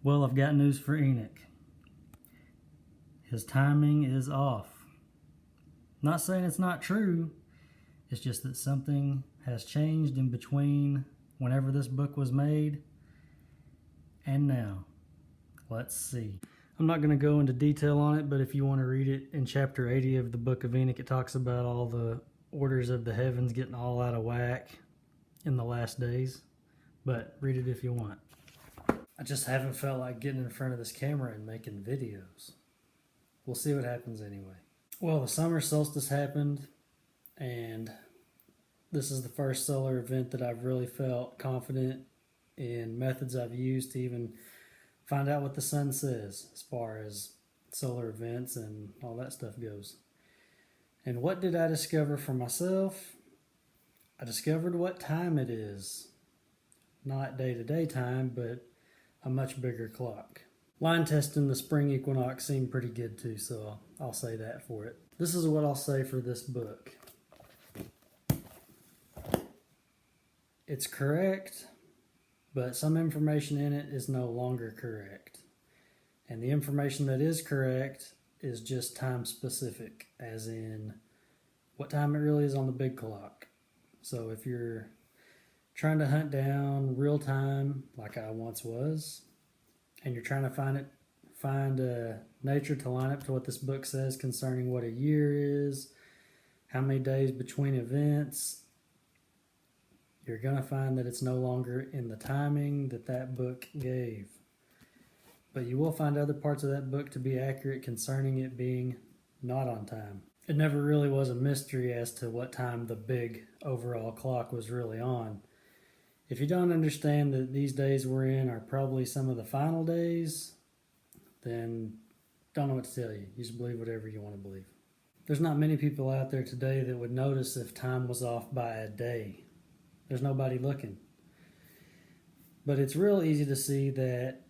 Well, I've got news for Enoch. His timing is off. Not saying it's not true, it's just that something has changed in between whenever this book was made and now. Let's see. I'm not going to go into detail on it, but if you want to read it, in chapter 80 of the book of Enoch, it talks about all the orders of the heavens getting all out of whack in the last days. But read it if you want. I just haven't felt like getting in front of this camera and making videos. We'll see what happens anyway. Well, the summer solstice happened, and this is the first solar event that I've really felt confident in methods I've used to even find out what the sun says as far as solar events and all that stuff goes. And what did I discover for myself? I discovered what time it is. Not day-to-day time, but a much bigger clock. Line testing the spring equinox seemed pretty good too, so I'll say that for it. This is what I'll say for this book. It's correct, but some information in it is no longer correct. And the information that is correct is just time specific, as in what time it really is on the big clock. So if you're trying to hunt down real time, like I once was, and you're trying to find nature to line up to what this book says concerning what a year is, how many days between events, you're going to find that it's no longer in the timing that that book gave. But you will find other parts of that book to be accurate concerning it being not on time. It never really was a mystery as to what time the big overall clock was really on. If you don't understand that these days we're in are probably some of the final days, then don't know what to tell you. You just believe whatever you want to believe. There's not many people out there today that would notice if time was off by a day. There's nobody looking. But it's real easy to see that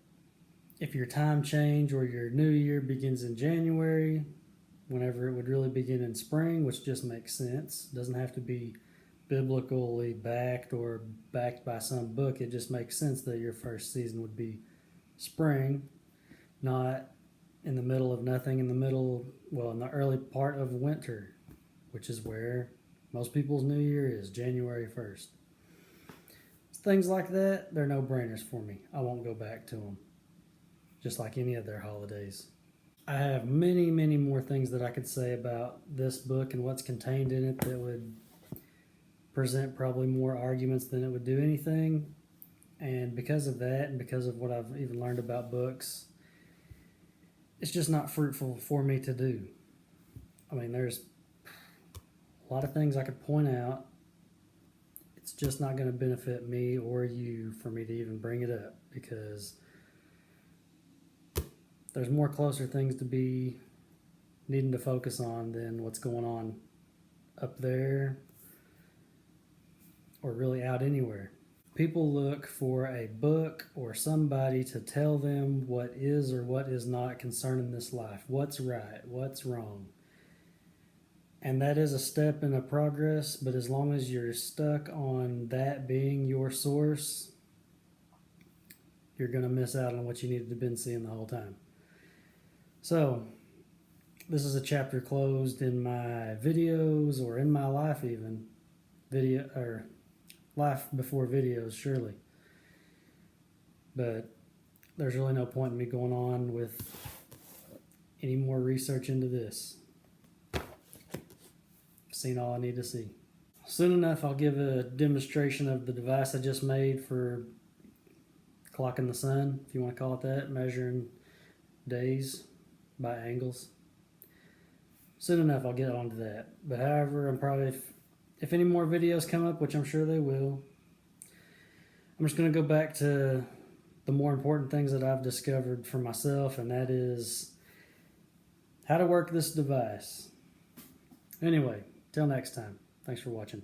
if your time change or your new year begins in January, whenever it would really begin in spring, which just makes sense. Doesn't have to be biblically backed or backed by some book. It just makes sense that your first season would be spring, not in the middle of nothing, in the early part of winter, which is where most people's new year is, January 1st. Things like that, they're no-brainers for me. I won't go back to them, just like any of their holidays. I have many, many more things that I could say about this book and what's contained in it that would present probably more arguments than it would do anything. And because of that, and because of what I've even learned about books, it's just not fruitful for me to do. I mean, there's a lot of things I could point out. It's just not going to benefit me or you for me to even bring it up, because there's more closer things to be needing to focus on than what's going on up there or really out anywhere. People look for a book or somebody to tell them what is or what is not concerning this life. What's right, what's wrong. And that is a step in a progress, but as long as you're stuck on that being your source, you're going to miss out on what you needed to have been seeing the whole time. So, this is a chapter closed in my videos, or in my life even. Life before videos, surely. But there's really no point in me going on with any more research into this. I've seen all I need to see. Soon enough, I'll give a demonstration of the device I just made for clocking the sun, if you want to call it that, measuring days by angles. Soon enough, I'll get onto that. But however, I'm probably, if any more videos come up, which I'm sure they will, I'm just going to go back to the more important things that I've discovered for myself, and that is how to work this device. Anyway, till next time. Thanks for watching.